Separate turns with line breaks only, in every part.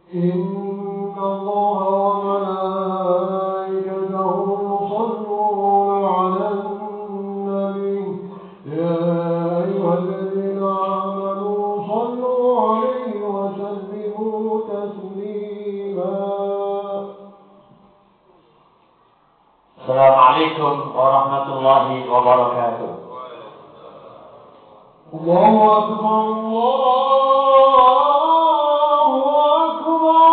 إن الله وملائكته يصلون على النبي يا أيها الذين آمنوا صلوا عليه وسلموا تسليما.
السلام عليكم ورحمة الله وبركاته.
الله أكبر الله أكبر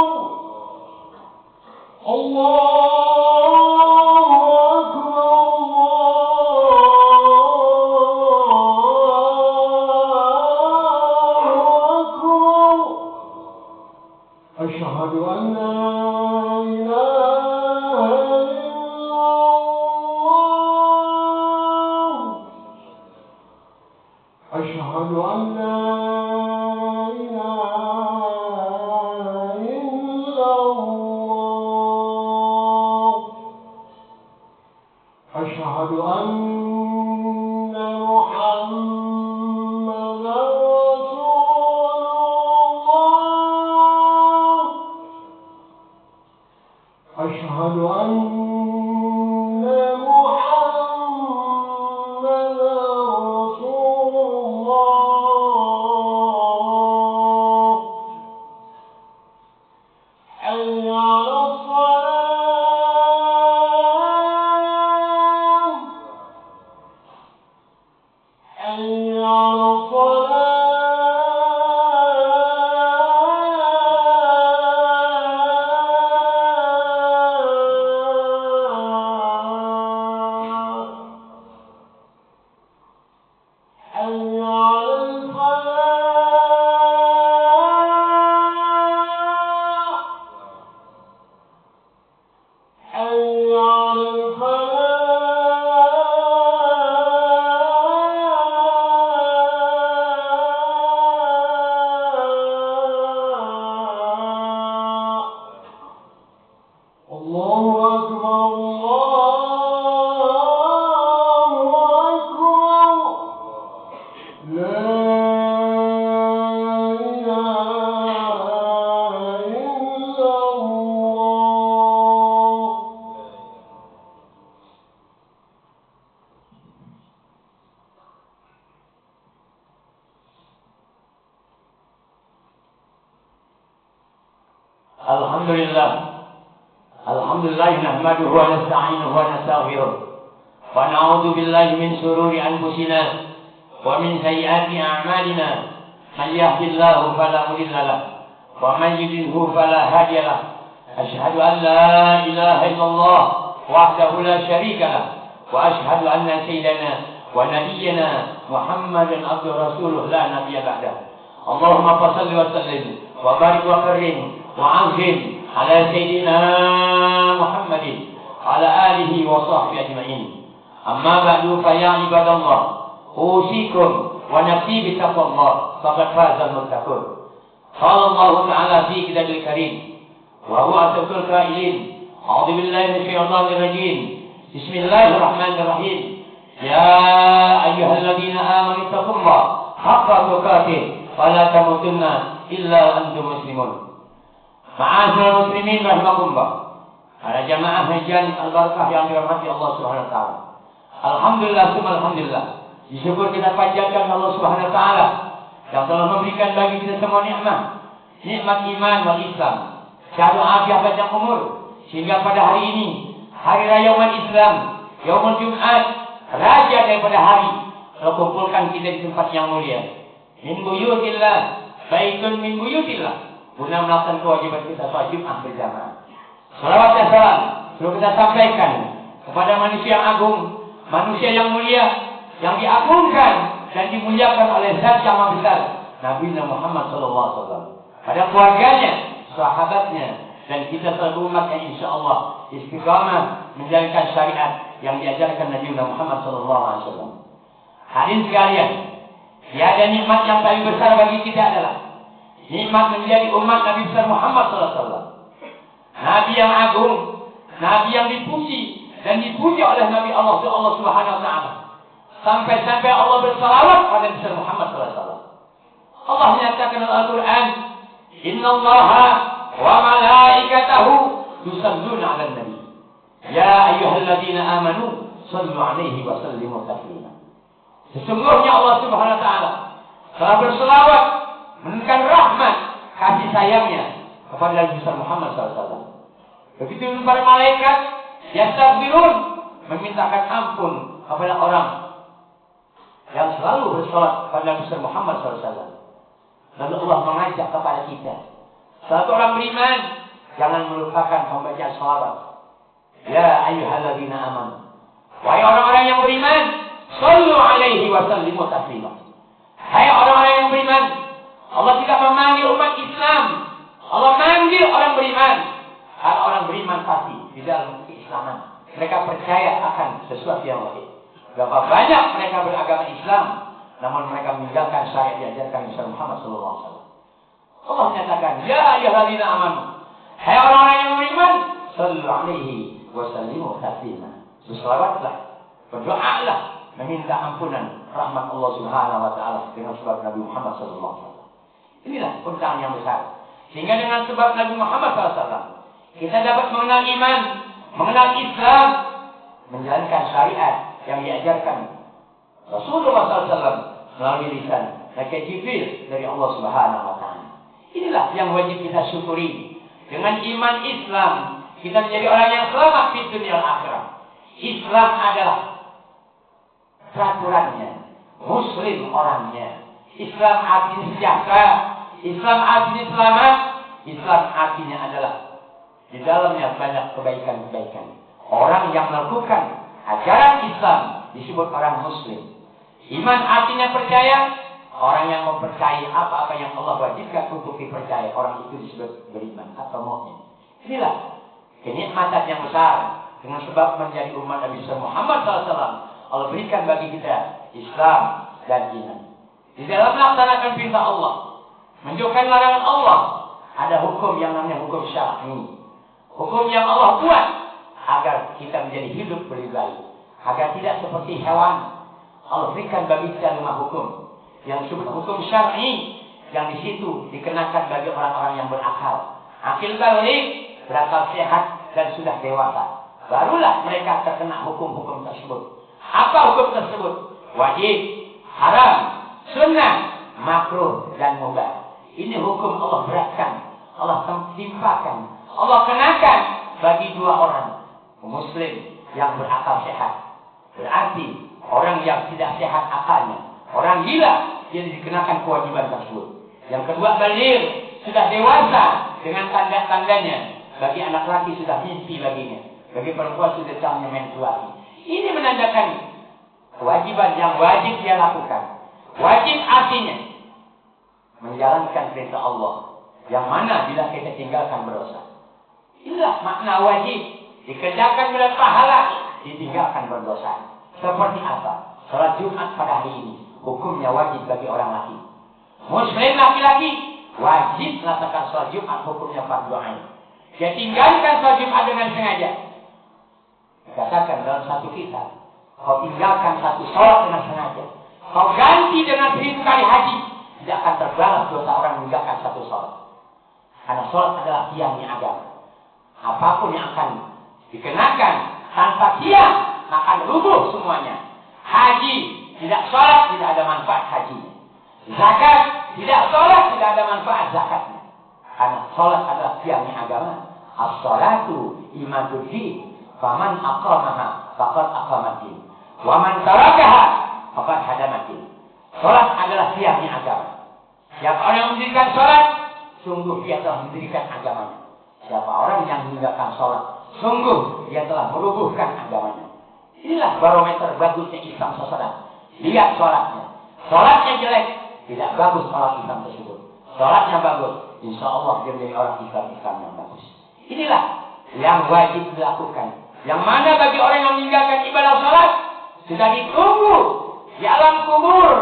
الله أكبر أشهد أن لا إله إلا الله أشهد أن لا إله إلا الله أشهد أن محمدا رسول الله أشهد أن محمدا رسول الله حي على الصلاة حي على الصلاة حي على الفلاح حي على الفلاح. الله أكبر الله أكبر لا إله إلا الله.
Alhamdulillah nahmaduhu wa nasta'inuhu wa nastaghfiruh wa na'udzu billahi min shururi anfusina wa min sayyiati a'malina man yahdihillahu fala mudilla lahu wa man yudlilhu fala hadiya lahu asyhadu an la ilaha illallah wahdahu la syarika lahu wa asyhadu anna sayyidana wa nabiyyana Muhammadan abduhu rasuluhu la nabiyya ba'dahu. Allahumma shalli wa sallim wa barik wa karim wa azim ala sayyidina Muhammadin ala alihi wa sahbihi ajma'in. Amma ba'du fa ya ibadallah usikum wa nafsi bi taqwallah faqad faza al-muttaqun. Qala Allah ta'ala fi kitabil karim wa huwa asdaqul qailin. A'udzu billahi minasyaitonir rajim. Bismillahirrahmanirrahim. Ya ayyuhalladzina amanu taqullaha haqqa tuqatih wa la tamutunna illa antum muslimun. Ma'asyiral muslimin rahimakumullah. Para jamaah hajian al-barakah yang dirahmati Allah Subhanahu wa taala. Alhamdulillah summa alhamdulillah. Disyukur kita panjatkan Allah Subhanahu wa taala yang telah memberikan bagi kita semua nikmat. Nikmat iman wal Islam. Sehat afiat panjang umur sehingga pada hari ini hari raya umat Islam, Yaumul Jumat, raja daripada hari, telah kumpulkan kita di tempat yang mulia. Min buyutillah, baitun min buyutillah. Guna melaksanakan kewajiban kita sholat Jumat berjamaah. Salawat dan salam perlu kita sampaikan kepada manusia yang agung, manusia yang mulia, yang diagungkan dan dimuliakan oleh Zat yang Maha Besar, Nabi Muhammad SAW. Pada keluarganya, sahabatnya, dan kita seluruh umat yang insya Allah istiqamah menjalankan syariat yang diajarkan Nabi Muhammad SAW. Hadirin sekalian, tiada nikmat yang paling besar bagi kita adalah nikmat menjadi umat Nabi besar Muhammad SAW. Nabi yang agung, Nabi yang dipuji dan dipuji oleh Nabi Allah Subhanahu Wa Taala. Sampai-sampai Allah bersalawat pada Nabi Muhammad SAW. Allah menyatakan dalam Al-Quran, Inna Allah wa malaikatahu yusalluna 'alan nabi. Ya ayyuhalladzina amanu sallu 'alaihi wa sallimu taslima. Sesungguhnya Allah Subhanahu wa taala telah berselawat menurunkan rahmat kasih sayangnya kepada Nabi Muhammad SAW. Begitu para malaikat yastaghfirun, memintakan ampun kepada orang yang selalu bersolat kepada Nabi Muhammad SAW. Lalu Allah mengajak kepada kita, satu orang beriman, jangan melupakan pembacaan salawat. Ya ayyuhalladzina amanu, wahai orang-orang yang beriman, sallu 'alaihi wa sallimu taslima. Hai orang-orang yang beriman, Allah tidak memanggil umat Islam, Allah manggil orang beriman. Karena orang beriman pasti di dalam keislaman mereka percaya akan sesuatu yang wahid. Berapa banyak mereka beragama Islam, namun mereka meninggalkan syariat diajarkan Nabi Muhammad SAW. Allah menyatakan, ya ayyuhalladzina amanu, hai orang-orang yang beriman, sallu 'alaihi wa sallimu taslima. Berselawatlah, berdoalah, meminta ampunan rahmat Allah Subhanahu wa taala dengan sebab Nabi Muhammad SAW. Inilah undangan yang besar. Sehingga dengan sebab Nabi Muhammad SAW, kita dapat mengenal iman, mengenal Islam, menjalankan syariat yang diajarkan Rasulullah SAW melalui lisan Malaikat Jibril dari Allah Subhanahu wa taala. Inilah yang wajib kita syukuri. Dengan iman Islam, kita menjadi orang yang selamat di dunia dan akhirat. Islam adalah peraturannya, Muslim orangnya. Islam artinya sejahtera, Islam artinya selamat, Islam artinya adalah di dalamnya banyak kebaikan-kebaikan. Orang yang melakukan ajaran Islam disebut orang Muslim. Iman artinya percaya. Orang yang mempercayai apa-apa yang Allah wajibkan untuk dipercaya, orang itu disebut beriman atau mukmin. Inilah kenikmatan yang besar dengan sebab menjadi umat Nabi Muhammad SAW. Allah berikan bagi kita Islam dan iman. Di dalam melaksanakan perintah Allah, menjauhkan larangan Allah, ada hukum yang namanya hukum syar'i. Hukum yang Allah buat agar kita menjadi hidup lebih baik, agar tidak seperti hewan. Allah berikan bagi kita 5 hukum yang disebut hukum syar'i, yang di situ dikenakan bagi orang-orang yang berakal, akil balik, berakal sehat dan sudah dewasa. Barulah mereka terkena hukum-hukum tersebut. Apa hukum tersebut? Wajib, haram, sunnah, makruh dan mubah. Ini hukum Allah beratkan, Allah timpakan, Allah kenakan bagi 2 orang Muslim yang berakal sehat. Berarti orang yang tidak sehat akalnya, orang gila, dia dikenakan kewajiban tersebut. Yang kedua, baligh, sudah dewasa dengan tanda-tandanya. Bagi anak laki sudah mimpi baginya, bagi perempuan sudah calonnya menstruasi. Ini menandakan kewajiban yang wajib dia lakukan. Wajib artinya menjalankan perintah Allah, yang mana bila kita tinggalkan berdosa. Inilah makna wajib, dikerjakan bila pahala, ditinggalkan berdosa. Seperti apa? Salat Jumat pada hari ini hukumnya wajib bagi orang laki. Muslim laki-laki wajib melaksanakan salat Jumat, hukumnya fardhu ain. Dia tinggalkan salat Jumat dengan sengaja. Dikatakan dalam satu kitab, kau tinggalkan satu salat dengan sengaja, kau ganti dengan 1000 kali haji, tidak akan terbalas dosa orang meninggalkan satu salat. Karena salat adalah tiangnya agama. Apapun yang akan dikenakan tanpa tiang akan rubuh semuanya. Haji, tidak sholat, tidak ada manfaat hajinya. Zakat, tidak sholat, tidak ada manfaat zakatnya. Karena sholat adalah tiangnya agama. As-sholatu imaduddin, faman aqamaha faqad aqamaddin, wa man tarakaha faqad hadamaddin. Sholat adalah tiangnya agama. Siapa orang yang mendirikan sholat, sungguh dia telah mendirikan agamanya. Siapa orang yang meninggalkan sholat, sungguh dia telah merubuhkan agamanya. Inilah barometer bagusnya Islam seseorang. Lihat sholatnya. Sholatnya jelek, tidak bagus orang Islam tersebut. Sholatnya bagus, insya Allah dia menjadi orang Islam yang bagus. Inilah yang wajib dilakukan. Yang mana bagi orang yang meninggalkan ibadah sholat, sudah ditunggu di alam kubur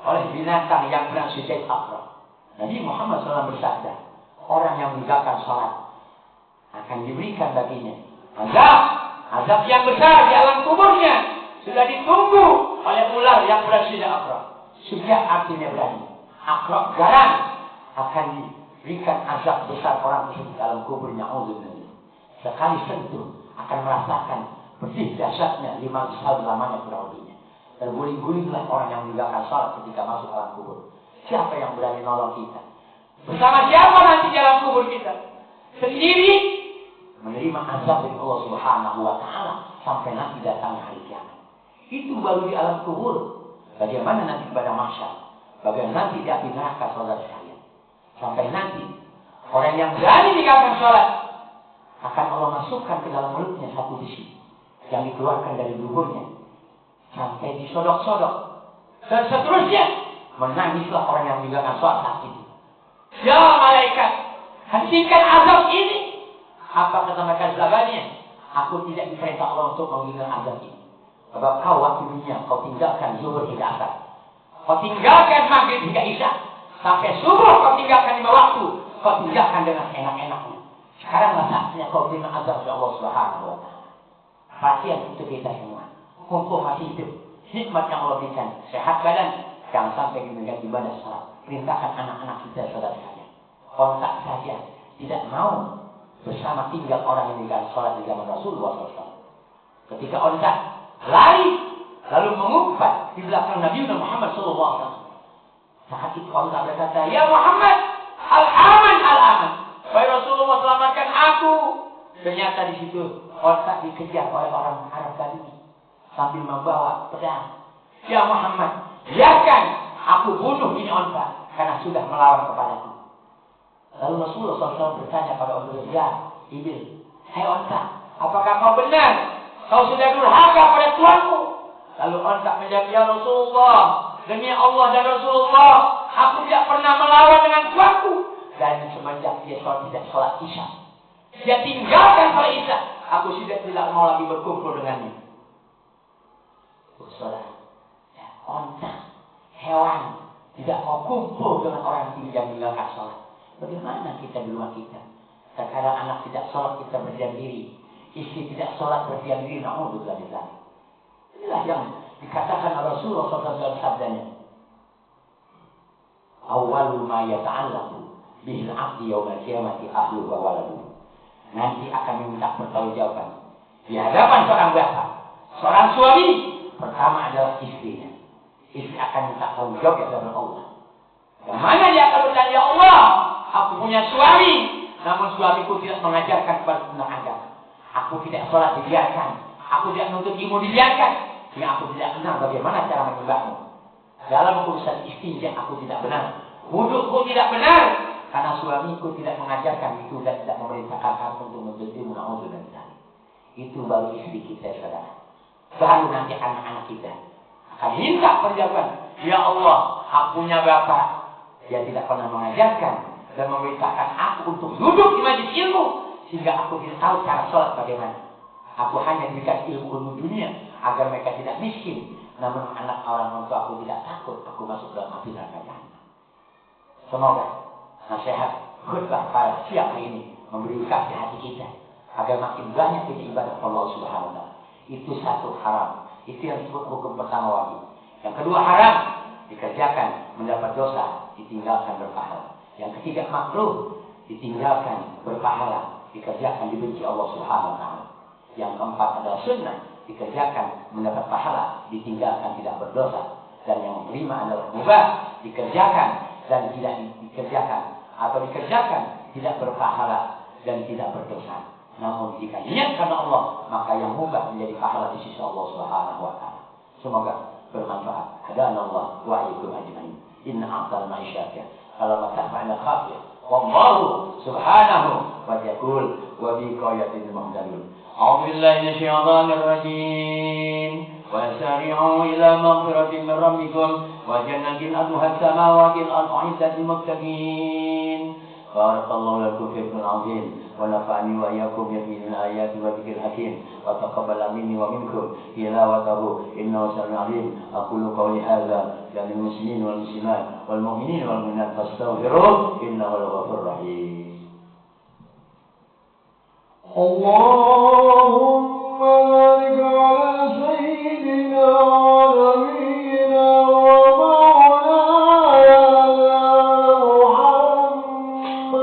oleh binatang yang bernama Sujud Akbar. Nabi Muhammad SAW bersabda, orang yang meninggalkan sholat akan diberikan baginya azab yang besar di alam kuburnya. Sudah ditunggu oleh ular yang bersujud akra. Sujud artinya berani. Akra garang akan berikan azab besar orang tersebut dalam kubur. Na'udzubillah. Sekali sentuh akan merasakan pedih dahsyatnya 500 tahun lamanya kurang lebihnya. Terguling-gulinglah orang yang meninggalkan sholat ketika masuk alam kubur. Siapa yang berani nolong kita? Bersama siapa nanti dalam kubur kita? Sendiri menerima azab dari Allah Subhanahu wa Ta'ala sampai nanti datangnya hari kiamat. Itu baru di alam kubur. Bagaimana nanti pada mahsyar? Bagaimana nanti di api neraka, saudara sekalian? Sampai nanti orang yang berani meninggalkan sholat akan Allah masukkan ke dalam mulutnya satu besi yang dikeluarkan dari duburnya sampai disodok-sodok dan seterusnya. Menangislah orang yang meninggalkan sholat saat itu. Ya malaikat, hentikan azab ini. Apa kata mereka sahabatnya? Aku tidak diperintah Allah untuk menghilangkan azab ini. Sebab kau waktu dunia kau tinggalkan zuhur hingga asar. Kau tinggalkan maghrib hingga isya. Sampai subuh kau tinggalkan 5 waktu. Kau tinggalkan dengan enak-enaknya. Sekarang saatnya kau terima azab dari Allah Subhanahu wa Ta'ala. Perhatian untuk kita semua. Mumpung masih hidup, nikmat yang Allah berikan, sehat badan, jangan sampai meninggalkan ibadah salat. Perintahkan anak-anak kita, saudara sekalian. Kontak saja tidak mau bersama tinggal orang yang meninggalkan salat di zaman Rasulullah SAW. Ketika ontak lari lalu mengumpat di belakang Nabi Muhammad SAW. Saat itu ontak berkata, "Ya Muhammad, al-aman, al-aman." Wahai Rasulullah, selamatkan aku. Ternyata di situ ontak dikejar oleh orang Arab tadi sambil membawa pedang. "Ya Muhammad, biarkan aku bunuh ini ontak karena sudah melawan kepadaku." Lalu Rasulullah SAW bertanya pada ontak, "Ya Ibil, hai ontak, apakah kau benar? Kau sudah durhaka pada Tuhanmu?" Lalu ontak menjawab, "Ya Rasulullah, demi Allah dan Rasulullah, aku tidak pernah melawan dengan Tuhanku." Dan semenjak dia tidak sholat isya, dia tinggalkan sholat isya, aku sudah tidak mau lagi berkumpul dengannya. Saudara, ya, ontak, hewan, tidak mau kumpul dengan orang yang meninggalkan sholat. Bagaimana kita di rumah kita? Sekarang anak tidak sholat, kita berdiam diri. Istri tidak sholat, berdiam diri. Na'udzubillah. Inilah yang dikatakan oleh Rasulullah SAW dalam sabdanya. Awwalu ma yata'allaqu bihil abdi yawmal qiyamati ahlu wa waladu. Nanti akan meminta pertanggungjawaban di hadapan seorang bapak, seorang suami. Pertama adalah istrinya. Istri akan minta tanggung jawab kepada Allah. Yang mana dia akan bertanya, "Ya Allah, aku punya suami, namun suamiku tidak mengajarkan kepada tentang agama. Aku tidak sholat dibiarkan. Aku tidak menuntut ilmu dibiarkan. Yang aku tidak kenal bagaimana cara menyembahmu. Dalam urusan istinja aku tidak benar. Wudukku tidak benar. Karena suamiku tidak mengajarkan itu dan tidak memerintahkan aku untuk menuntut ilmu." Na'udzubillah. Itu baru istri kita, saudara. Baru nanti anak-anak kita akan minta penjawaban. "Ya Allah, aku punya bapak. Dia tidak pernah mengajarkan dan memerintahkan aku untuk duduk di majlis ilmu. Sehingga aku tidak tahu cara sholat bagaimana. Aku hanya diberikan ilmu dunia agar mereka tidak miskin. Namun anak orang tua aku tidak takut aku masuk dalam api neraka jahanam." Semoga nasihat khutbah pada siang ini memberi kasih hati kita agar makin banyak kita ibadah Allah Subhanahu wa Ta'ala. Itu satu haram. Itu yang disebut hukum pertama wajib. Yang kedua haram, dikerjakan mendapat dosa, ditinggalkan berpahala. Yang ketiga makruh, ditinggalkan berpahala, dikerjakan dibenci Allah Subhanahu wa Ta'ala. Yang keempat adalah sunnah, dikerjakan mendapat pahala, ditinggalkan tidak berdosa. Dan yang kelima adalah mubah, dikerjakan dan tidak dikerjakan, atau dikerjakan tidak berpahala dan tidak berdosa. Namun jika niat karena Allah, maka yang mubah menjadi pahala di sisi Allah Subhanahu wa Ta'ala. Semoga bermanfaat. Hadanallah wa iyyakum ajmain. Inna a'tal ma'isyatya ala mata'ala khafiyah. Wallahu subhanahu wa yaqul wa bi qayatin muhdalun. A'udzu billahi minasyaitonir rajim. Wa sari'u ila maghfiratin min rabbikum wa jannatin arduha as-samawati wal ardu 'iddat lil muttaqin. Barakallahu lakum fi al-'azim wa nafa'ani wa iyyakum bi al-ayati wa dzikril hakim wa taqabbal minni wa minkum tilawatahu innahu sami'un 'alim. Aqulu qawli hadza lil muslimin wal muslimat wal mu'minin wal mu'minat fastaghfiruhu innahu al-ghafurur rahim.
Allahumma barik ala sayyidina wa nabiyyina wa maulana Muhammad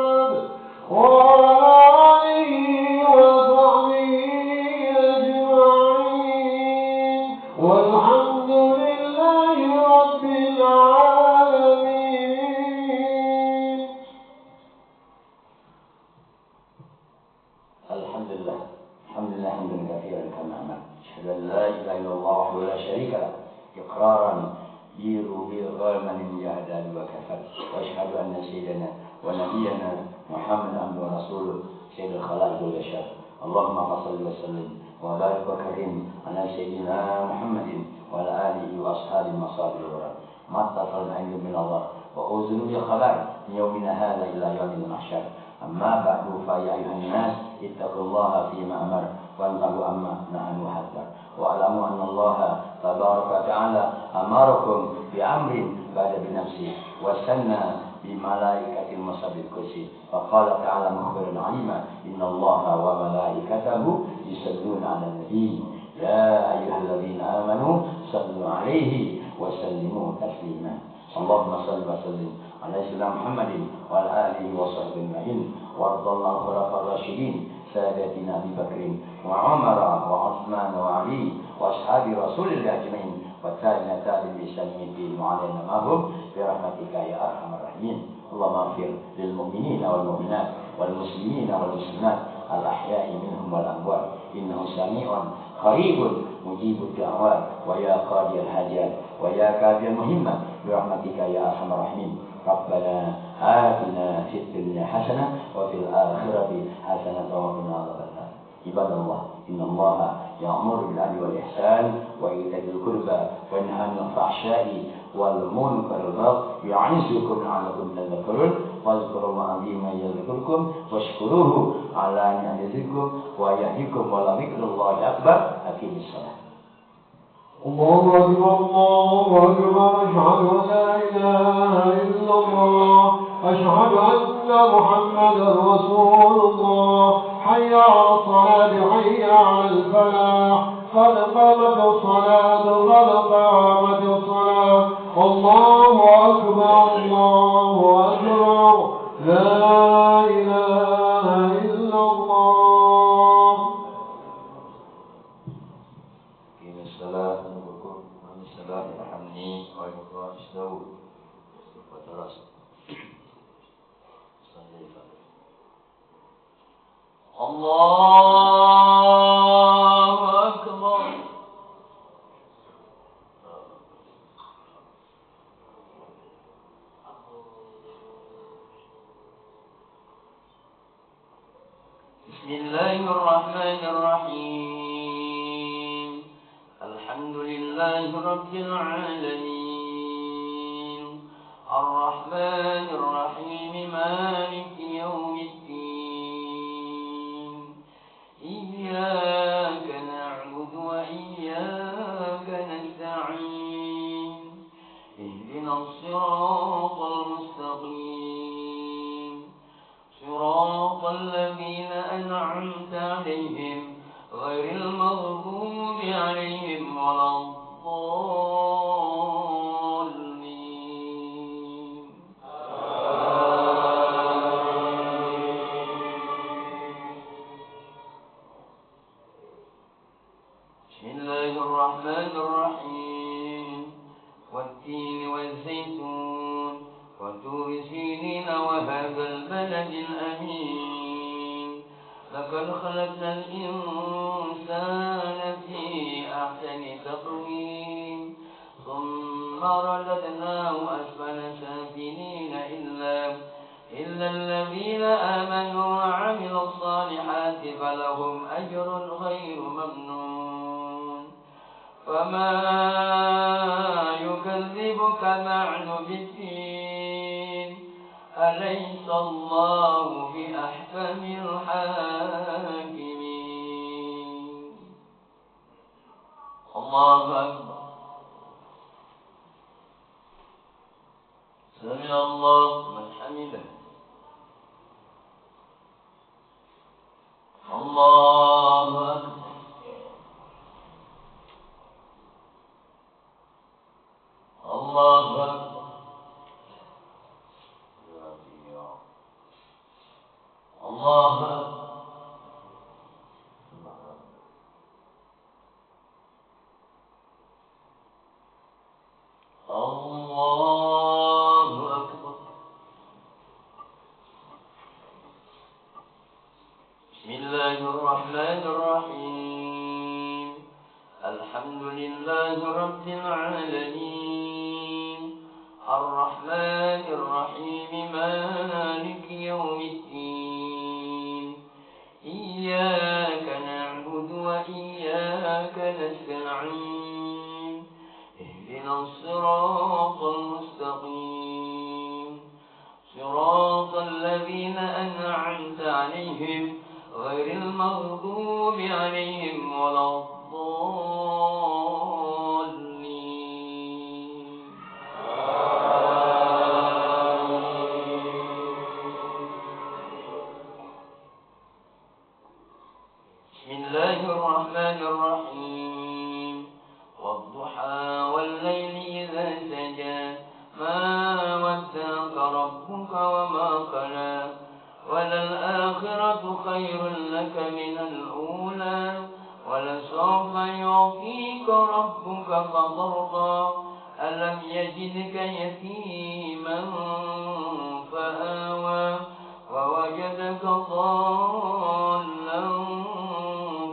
لا شريك له إقرارا بالغرمن جهد وكفر وأشهد أن سيدنا ونبينا محمد عبده ورسوله سيد الخلائق والبشر اللهم صل وسلم وبارك وكرم على سيدنا محمد وعلى آله وأصحابه المصابر الورى ما اتصل العلم من الله وأوزن بالخبر من يومنا هذا إلى يوم المحشر أما بعد فيا أيها الناس اتقوا الله فيما أمر وانتهوا عما نهى وحذر واعلموا أن الله تبارك وتعالى أمركم بأمر بعد بنفسه وسنى بملائكة المصاب الكرسي فقال تعالى مخبرا عليما إن الله وملائكته يصلون على النبي يا أيها الذين آمنوا صلوا عليه وسلموا تسليما اللهم صل وسلم على سيدنا محمد وعلى آله وصحبه أجمعين وارض الله عن الخلفاء الراشدين سادتنا أبي بكر وعمر وعثمان وعلي وأصحاب رسول الله أجمعين والتابعين بإحسان الدين وعلينا معهم برحمتك يا أرحم الراحمين اللهم اغفر للمؤمنين والمؤمنات والمسلمين والمسلمات الأحياء منهم والأموات إنه سميع قريب مجيب الدعوات ويا قاضي الحاجات ويا كافي المهمة برحمتك يا أرحم الراحمين ربنا آتنا في الدنيا حسنة وفي الآخرة حسنة وقنا عذاب النار عباد الله إن الله يأمر بالعدل والإحسان وإيتاء ذي القربى وينهى عن الفحشاء والمنكر والبغي يعظكم لعلكم تذكرون واذكروا الله عظيما يذكركم واشكروه على نعمه يزدكم ويهديكم ولذكر الله أكبر أقيموا الصلاة.
الله أكبر الله أكبر أشهد أن لا إله إلا الله أشهد أن محمدا رسول الله حي على الصلاة حي على الفلاح قد قامت الصلاة قد قامت الصلاة الله أكبر الله أكبر لا إله إلا الله.
أقيموا الصلاة عن الصلاة ارحمني ويقرأ استووا وتراصوا الله أكبر. بسم الله الرحمن الرحيم الحمد لله رب العالمين الرحمن الرحيم مالك يوم الدين إياك نعبد وإياك نستعين اهدنا الصراط المستقيم صراط الذين أنعمت عليهم غير المغضوب عليهم ولا الضالين. بسم الله الرحمن الرحيم والتين والزيتون وطور سينين وهذا البلد الأمين لقد خلقنا الإنسان في أحسن تقويم ثم رددناه أسفل سافلين إلا الذين آمنوا وعملوا الصالحات فلهم أجر غير ممنون فما يكذبك بعد بالدين أليس الله بأحكم الحاكمين. الله أكبر. سمع الله من حمده. الله أكبر. الله أكبر. الله أكبر. الله أكبر. بسم الله الرحمن الرحيم الحمد
الحمد لله رب العالمين الرحمن الرحيم مالك يوم الدين إياك نعبد وإياك نستعين اهدنا الصراط المستقيم صراط الذين أنعمت عليهم غير المغضوب عليهم ولا الضالين. بسم الله الرحمن الرحيم والضحى والليل إذا سجى ما ودعك ربك وما قلى وللآخرة خير لك من الأولى ولسوف يعطيك ربك فترضى ألم يجدك يتيما فآوى ووجدك ضالا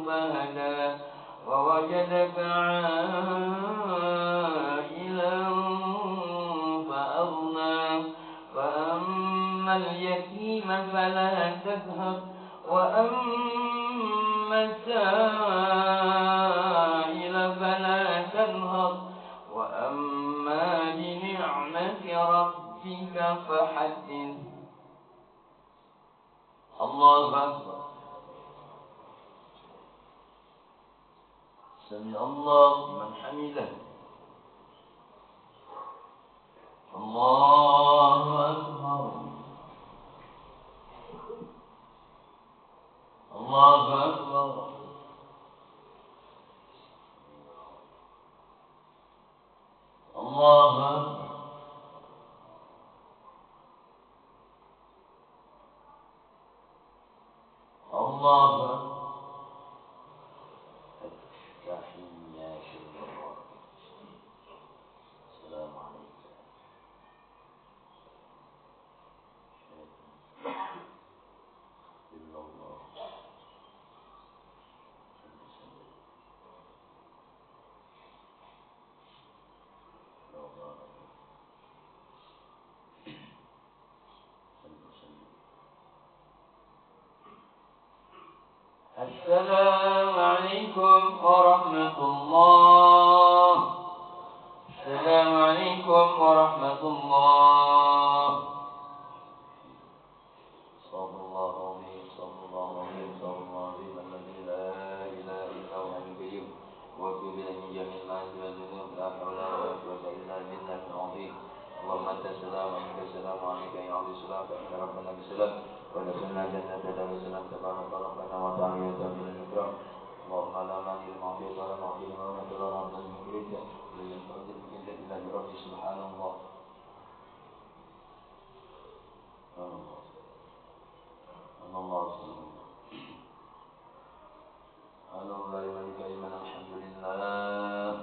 فهدى ووجدك عائلا فأغنى فأما اليتيم فلا تقهر وأما السائل فلا تنهر وأما بنعمة ربك فحدث. الله أكبر. سمع الله لمن حمده. الله أكبر. الله أكبر. الله أكبر. الله أكبر. السلام عليكم. إلا الله. السلام عليكم ورحمة الله. السلام عليكم ورحمة الله. صلى الله عليه صلى الله عليه صلى الله عليه الذي لا إله إلا هو القيوم وأتوب إليه من جميع المعاصي والذنوب لا حول ولا قوة إلا بالله العظيم. اللهم أنت السلام ومنك السلام وعليك يعود السلام فإن ربنا بسلام ودخلنا جنة دار السلام تبارك ربنا وتعالى وتعالى الإكرام. اللهم لا مانع لما أعطيت ولا معطي لما منعت ولا رد من كريت لمن قدر من جنة الله بربي سبحان الله. الله الله يملك إيمان الحمد لله.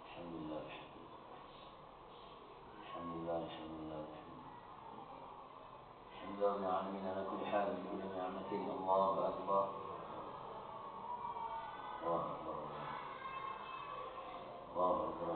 الحمد لله الحمد لله الحمد لله الحمد لله العالمين على كل حال بكل نعمة. الله أكبر. الله أكبر. الله أكبر.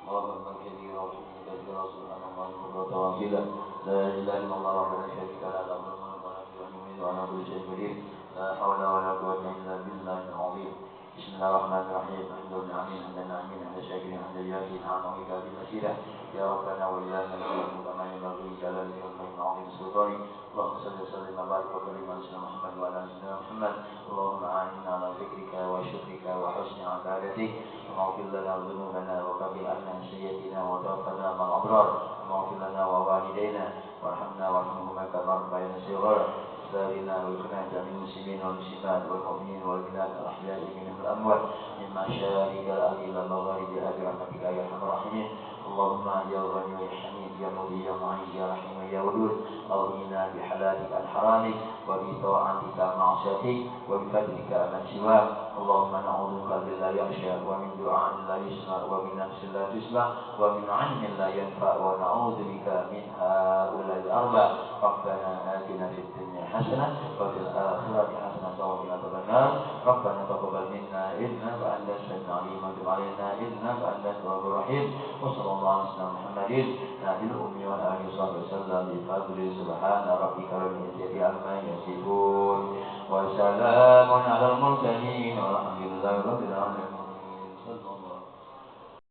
الله أكبر كبيرا وحمدا كثيرا سبحان الله بكرة وأصيلا لا إله إلا الله وحده لا شريك له له الملك وله الحمد وعلى كل شيء قدير لا حول ولا قوة إلا بالله العظيم. بسم الله الرحمن الرحيم. الحمد لله حمدا ناعمين حمدا شاكرين حمدا جازيا نعمه كافي مسيرا يا ربنا وإلهنا الحمد كما ينبغي جلاله وجهه عظيم سلطانه. اللهم صل وسلم وبارك وكرم على سيدنا محمد وعلى آل سيدنا محمد. اللهم أعنا على ذكرك وشكرك وحسن عبادتك واغفر لنا ذنوبنا وكفر عنا سيئاتنا وتوفنا مع الأبرار. واغفر لنا ووالدينا وارحمنا وارحمهما كما ربيانا صغارا. سائرنا وإخواننا جميع المسلمين والمسلمات والمؤمنين والمؤمنات الأحياء منهم الأموات من مشارق الأرض إلى مغارب الأرض برحمتك يا أرحم الراحمين. اللهم يا غني يا حميد يا مولي يا معين يا رحيم يا ودود أغننا بحلالك عن حرامك وبطاعتك عن معصيتك وبفضلك من سواك. اللهم نعوذ بك من لا يخشى ومن دعاء لا يسمع ومن نفس لا تسمع ومن علم لا ينفع ونعوذ بك من هؤلاء الأربع. ربنا آتنا في الدنيا حسنة وفي الآخرة حسنة وقنا عذاب النار.
إنك أنت السميع العليم وتب علينا إنك أنت التواب الرحيم وصلى الله على سيدنا محمد نبي الأمي وعلى آله وصحبه وسلم بفضل سبحان ربك رب العزة عما يصفون وسلام على المرسلين والحمد لله رب العالمين.